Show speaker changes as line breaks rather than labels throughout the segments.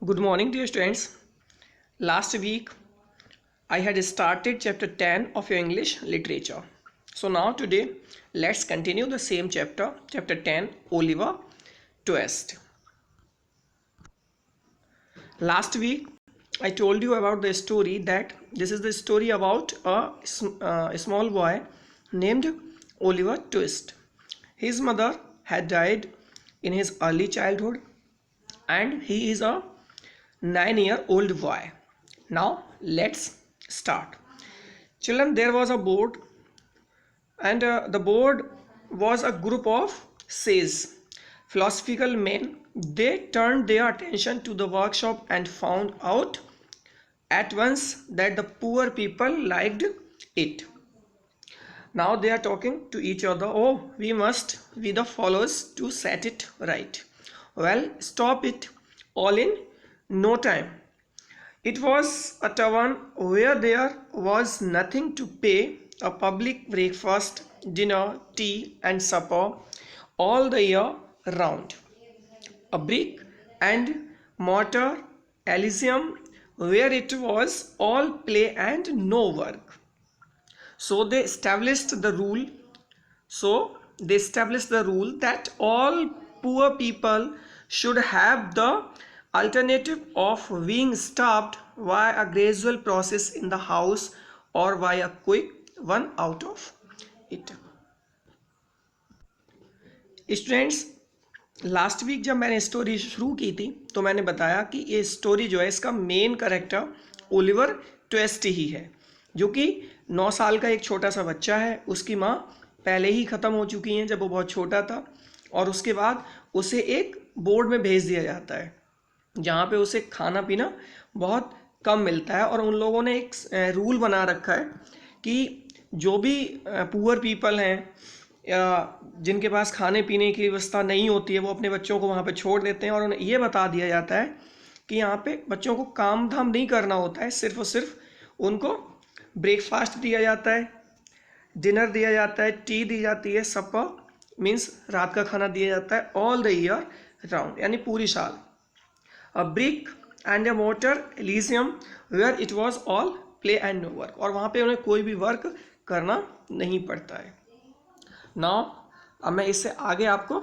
Good morning, dear students. Last week I had started chapter 10 of your English literature. So now today let's continue the same chapter, chapter 10, Oliver Twist. Last week I told you about the story that this is the story about a small boy named Oliver Twist. His mother had died in his early childhood and he is a 9-year-old boy. Now let's start. Children, there was a board, and the board was a group of sages, philosophical men. They turned their attention to the workshop and found out at once that the poor people liked it. Now they are talking to each other. Oh, we must be the followers to set it right. Well, stop it all in no time. It was a tavern where there was nothing to pay, a public breakfast, dinner, tea, and supper all the year round. A brick and mortar Elysium where it was all play and no work. So they established the rule. That all poor people should have the alternative of being starved by a gradual process in the house or by a quick one out of it. Students, last week जब मैंने story शुरू की थी तो मैंने बताया कि ये स्टोरी जो है इसका मेन कैरेक्टर ओलिवर ट्विस्ट ही है, जो कि 9 साल का एक छोटा सा बच्चा है। उसकी माँ पहले ही ख़त्म हो चुकी हैं जब वो बहुत छोटा था, और उसके बाद उसे एक बोर्ड में भेज दिया जाता है जहाँ पे उसे खाना पीना बहुत कम मिलता है। और उन लोगों ने एक रूल बना रखा है कि जो भी पुअर पीपल हैं या जिनके पास खाने पीने की व्यवस्था नहीं होती है वो अपने बच्चों को वहाँ पे छोड़ देते हैं, और उन्हें ये बता दिया जाता है कि यहाँ पे बच्चों को काम धाम नहीं करना होता है, सिर्फ और सिर्फ उनको ब्रेकफास्ट दिया जाता है, डिनर दिया जाता है, टी दी जाती है, सपर मीन्स रात का खाना दिया जाता है ऑल द ईयर राउंड, यानी पूरी साल। A brick and a mortar elysium where it was all play and no work, और वहाँ पे उन्हें कोई भी वर्क करना नहीं पड़ता है। नाउ अब मैं इससे आगे आपको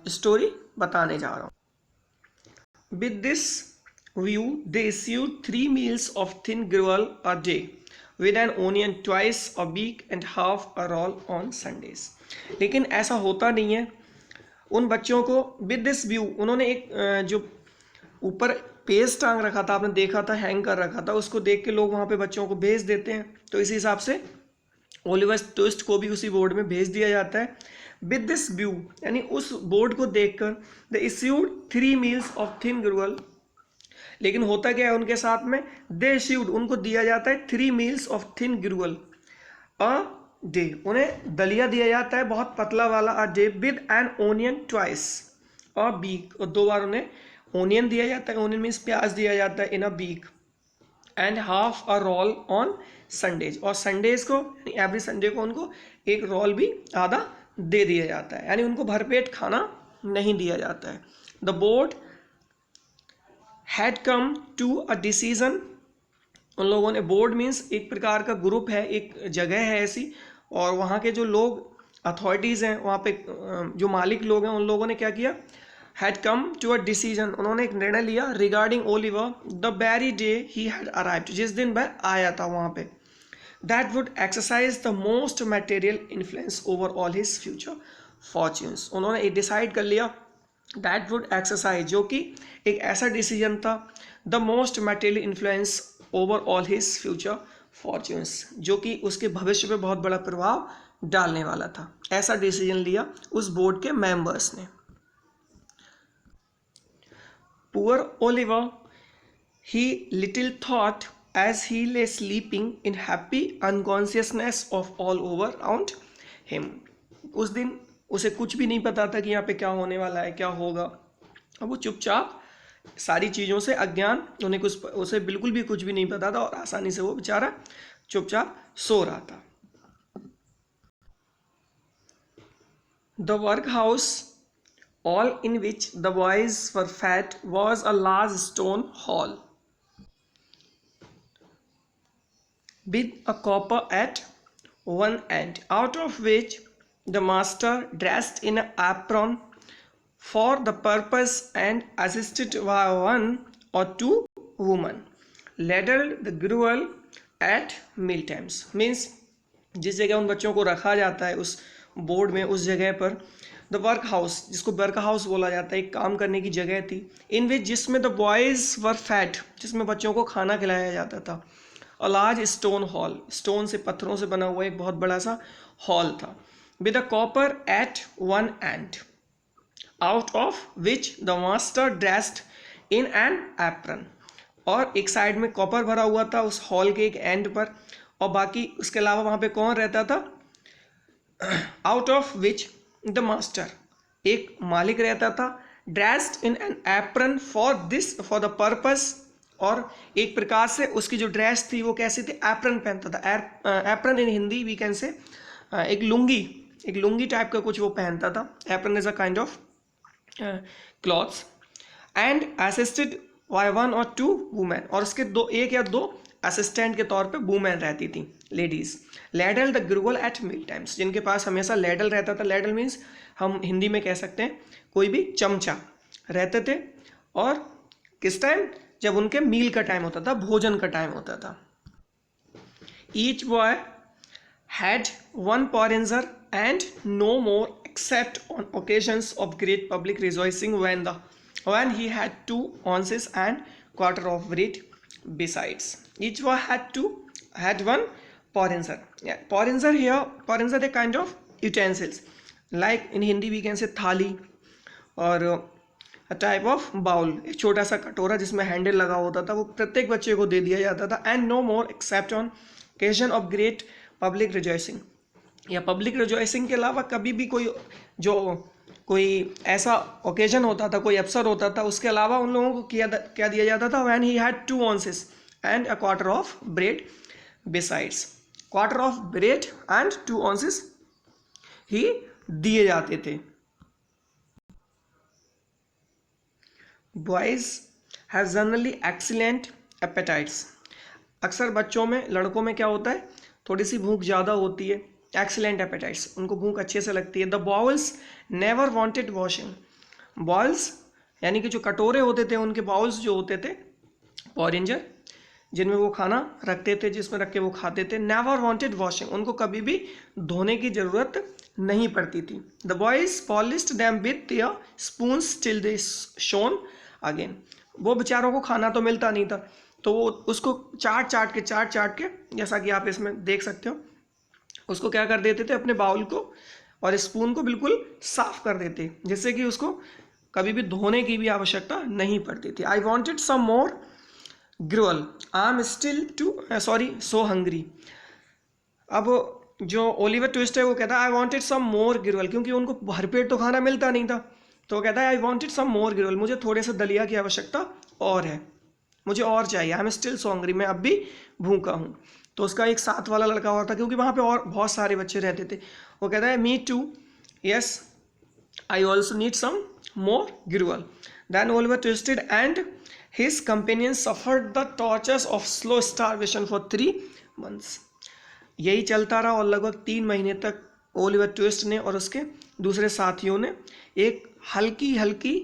स्टोरी बताने जा रहा हूँ। With this view they issued 3 meals of thin gruel a day with an onion twice a week and half a roll on Sundays। लेकिन ऐसा होता नहीं है। उन बच्चों को विद दिस व्यू, उन्होंने एक जो ऊपर पेज टांग रखा था, आपने देखा था, हैंग कर रखा था, उसको देख के लोग वहाँ पे बच्चों को भेज देते हैं। तो इसी हिसाब से ओलिवर ट्विस्ट को भी उसी बोर्ड में भेज दिया जाता है। विद दिस व्यू, यानी उस बोर्ड को देखकर, the issued 3 meals of thin gruel। लेकिन होता क्या है उनके साथ में, दे इश्यूड, उनको दिया जाता है 3 meals of thin gruel a day, उन्हें दलिया दिया जाता है बहुत पतला वाला, a day, with an onion twice a week, और 2 बार उन्हें ओनियन दिया जाता है, ओनियन मीन्स प्याज दिया जाता है, in a week, and half a roll on Sundays, और संडेज को एवरी संडे को उनको एक रोल भी आधा दे दिया जाता है, यानी उनको भरपेट खाना नहीं दिया जाता है। The board had come to a decision, उन लोगों ने, बोर्ड मीन्स एक प्रकार का ग्रुप है, एक जगह है ऐसी, और वहाँ के जो लोग अथॉरिटीज़ हैं, वहाँ पे जो मालिक लोग हैं, उन लोगों ने क्या किया, had come to a decision, उन्होंने एक निर्णय लिया regarding Oliver the very day he had arrived, जिस दिन वह आया था वहाँ पे, that would exercise the most material influence over all his future fortunes। उन्होंने एक डिसाइड कर लिया, that would exercise, जो कि एक ऐसा डिसीजन था, the most material influence over all his future fortunes, जो कि उसके भविष्य पे बहुत बड़ा प्रभाव डालने वाला था। ऐसा डिसीजन लिया उस बोर्ड के मेंबर्स ने। Poor Oliver, he little thought as he lay sleeping in happy unconsciousness of all over around him। उस दिन उसे कुछ भी नहीं पता था कि यहाँ पे क्या होने वाला है, क्या होगा। अब वो चुपचाप सारी चीज़ों से अज्ञान, उसे बिल्कुल भी कुछ भी नहीं पता था, और आसानी से वो बेचारा चुपचाप सो रहा था। The work house all in which the boys were fed was a large stone hall with a copper at one end, out of which the master, dressed in an apron for the purpose and assisted by one or two women, ladled the gruel at meal times. Means जिस जगह उन बच्चों को रखा जाता है उस board में, उस जगह पर द वर्क हाउस, जिसको वर्क हाउस बोला जाता है, एक काम करने की जगह थी, इन विच जिसमें द बॉयज वर फैट, जिसमें बच्चों को खाना खिलाया जाता था, a large stone hall, stone से पत्थरों से बना हुआ एक बहुत बड़ा सा हॉल था, with a copper at one end, out of which the master dressed in an apron, और एक साइड में कॉपर भरा हुआ था उस हॉल के एक एंड पर, और बाकी उसके अलावा वहाँ पे कौन रहता था, out of which the master, एक मालिक रहता था, dressed in an apron for the purpose, और एक प्रकार से उसकी जो ड्रेस थी वो कैसी थी, एप्रन पहनता था। Apron in Hindi we can say एक लुंगी टाइप का कुछ वो पहनता था। Apron is a kind of clothes, and assisted by one or two women, और उसके एक या दो असिस्टेंट के तौर पे वुमेन रहती थी, ladies. Ladle the gruel at meal times, जिनके पास हमेशा लैडल रहता था। लैडल मीन्स हम हिंदी में कह सकते हैं कोई भी चमचा रहते थे, और किस टाइम, जब उनके मील का टाइम होता था, भोजन का टाइम होता था। Each boy had one porringer and no more except on occasions of great public rejoicing when he had 2 ounces and quarter of bread besides. Each boy had one porringer. Yeah, porringer here, porringer a kind of utensils, like in Hindi we can say थाली, और a type of bowl, एक छोटा सा कटोरा जिसमें handle लगा होता था, वो प्रत्येक बच्चे को दे दिया जाता था। And no more except on occasion of great public rejoicing, या पब्लिक रिजॉइसिंग के अलावा कभी भी कोई ऐसा ओकेजन होता था, कोई अवसर होता था, उसके अलावा उन लोगों को क्या दिया जाता था, when he had 2 ounces and a quarter of bread besides, quarter of bread and 2 ounces ही दिए जाते थे। Boys have generally excellent appetites, अक्सर बच्चों में, लड़कों में क्या होता है, थोड़ी सी भूख ज़्यादा होती है, एक्सीलेंट एपेटाइट्स, उनको भूख अच्छे से लगती है। The bowls never wanted washing, bowls यानी कि जो कटोरे होते थे, उनके बाउल्स जो होते थे, पोरिंजर, जिनमें वो खाना रखते थे, जिसमें रख के वो खाते थे, नेवर वांटेड वॉशिंग, उनको कभी भी धोने की ज़रूरत नहीं पड़ती थी। The boys polished them with their spoons till they shown again, वो बेचारों को खाना तो मिलता नहीं था, तो वो उसको चाट चाट के, जैसा कि आप इसमें देख सकते हो, उसको क्या कर देते थे, अपने बाउल को और स्पून को बिल्कुल साफ कर देते, जिससे कि उसको कभी भी धोने की भी आवश्यकता नहीं पड़ती थी। I wanted some more gruel, I am still so hungry. अब जो ओलिवर ट्विस्ट है वो कहता है आई वॉन्टेड सम मोर ग्रुअल, क्योंकि उनको भरपेट तो खाना मिलता नहीं था, तो वो कहता है आई वॉन्टेड सम मोर ग्रुअल, मुझे थोड़े से दलिया की आवश्यकता और है, मुझे और चाहिए, आई एम स्टिल सो हंग्री, मैं अब भी भूखा हूँ। तो उसका एक साथ वाला लड़का और था, क्योंकि वहाँ पे और बहुत सारे बच्चे रहते थे, वो कहता है me too, yes I also need some more gruel. Then Oliver twisted and his companion suffered the tortures of slow starvation for 3 months। यही चलता रहा, और लगभग 3 महीने तक ओलिवर ट्विस्ट ने और उसके दूसरे साथियों ने एक हल्की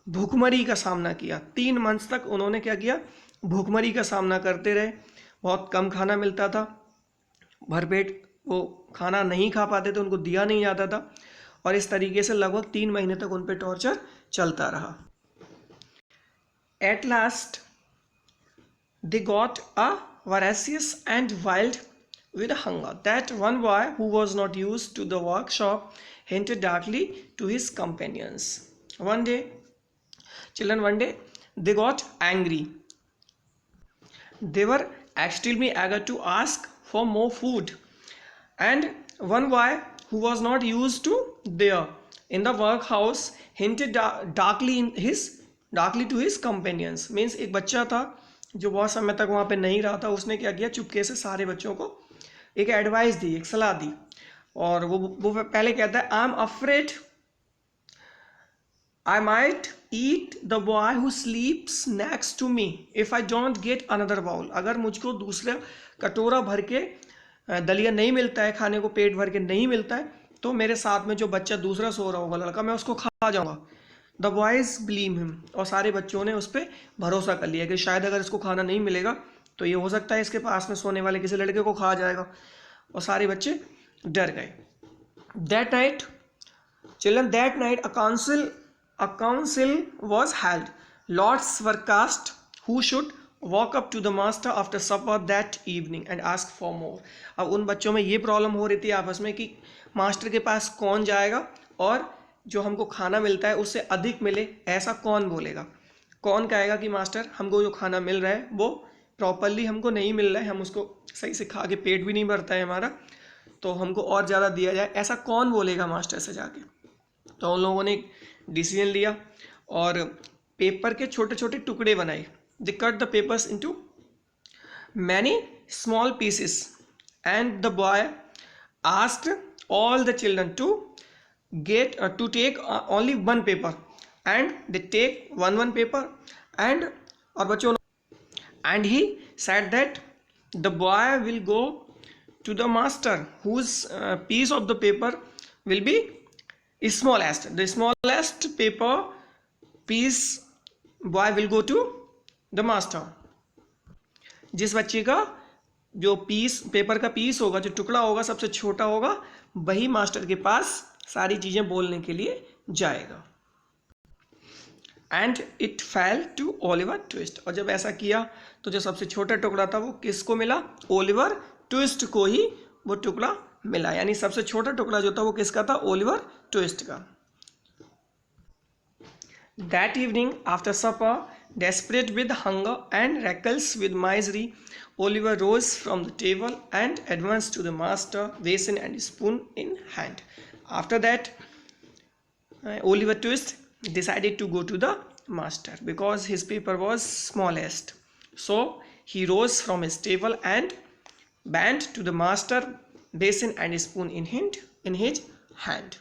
भूखमरी का सामना किया। 3 months तक उन्होंने क्या किया, भूखमरी का सामना करते रहे। बहुत कम खाना मिलता था, भरपेट वो खाना नहीं खा पाते थे, उनको दिया नहीं जाता था, और इस तरीके से लगभग 3 महीने तक उन पर टॉर्चर चलता रहा। At last they got a voracious and wild with hunger that one boy who was not used to the workshop hinted darkly to his companions. One day they got angry. They were extremely eager to ask for more food, and one boy who was not used to there in the workhouse hinted darkly to his companions. Means एक बच्चा था जो बहुत समय तक वहाँ पे नहीं रहा था, उसने क्या किया, चुपके से सारे बच्चों को एक एडवाइस दी, एक सलाह दी, और वो पहले कहता है I am afraid I might eat the boy who sleeps next to me if I don't get another bowl. अगर मुझको दूसरा कटोरा भर के दलिया नहीं मिलता है, खाने को पेट भर के नहीं मिलता है, तो मेरे साथ में जो बच्चा दूसरा सो रहा होगा लड़का, मैं उसको खा जाऊंगा. The boys believe him. और सारे बच्चों ने उस पर भरोसा कर लिया कि शायद अगर इसको खाना नहीं मिलेगा तो ये हो सकता है इसके पास में सोने वाले किसी लड़के को खा जाएगा. और सारे बच्चे डर गए. That night children, that night a council was held. Lots were cast who should walk up to the master after supper that evening and ask for more. अब उन बच्चों में ये प्रॉब्लम हो रही थी आपस में कि मास्टर के पास कौन जाएगा और जो हमको खाना मिलता है उससे अधिक मिले, ऐसा कौन बोलेगा. कौन कहेगा कि मास्टर हमको जो खाना मिल रहा है वो प्रॉपरली हमको नहीं मिल रहा है, हम उसको सही से खा के पेट भी नहीं भरता है हमारा, तो हमको और ज़्यादा दिया जाए, ऐसा कौन बोलेगा मास्टर से जाके. तो उन लोगों ने डिसीजन लिया और पेपर के छोटे छोटे टुकड़े बनाए. They cut the papers into many small pieces and the boy asked all the children to take only one paper and they take one paper and और बच्चों and he said that the boy will go to the master whose piece of the paper will be smallest. The smallest paper piece boy will go to the master. जिस बच्चे का जो paper का piece होगा, जो टुकड़ा होगा सबसे छोटा होगा, वही मास्टर के पास सारी चीजें बोलने के लिए जाएगा. And it fell to Oliver Twist. और जब ऐसा किया तो जो सबसे छोटा टुकड़ा था वो किसको मिला? ओलिवर ट्विस्ट को ही वो टुकड़ा मिला. यानी सबसे छोटा टुकड़ा जो था वो किसका था? ओलिवर ट्विस्ट का. That evening after supper, desperate with hunger and reckless with misery, Oliver rose from the table and advance to the master, basin and spoon in hand. After that Oliver Twist decided to go to the master because his paper was smallest. So he rose from his table and bent to the master, basin and spoon in his hand.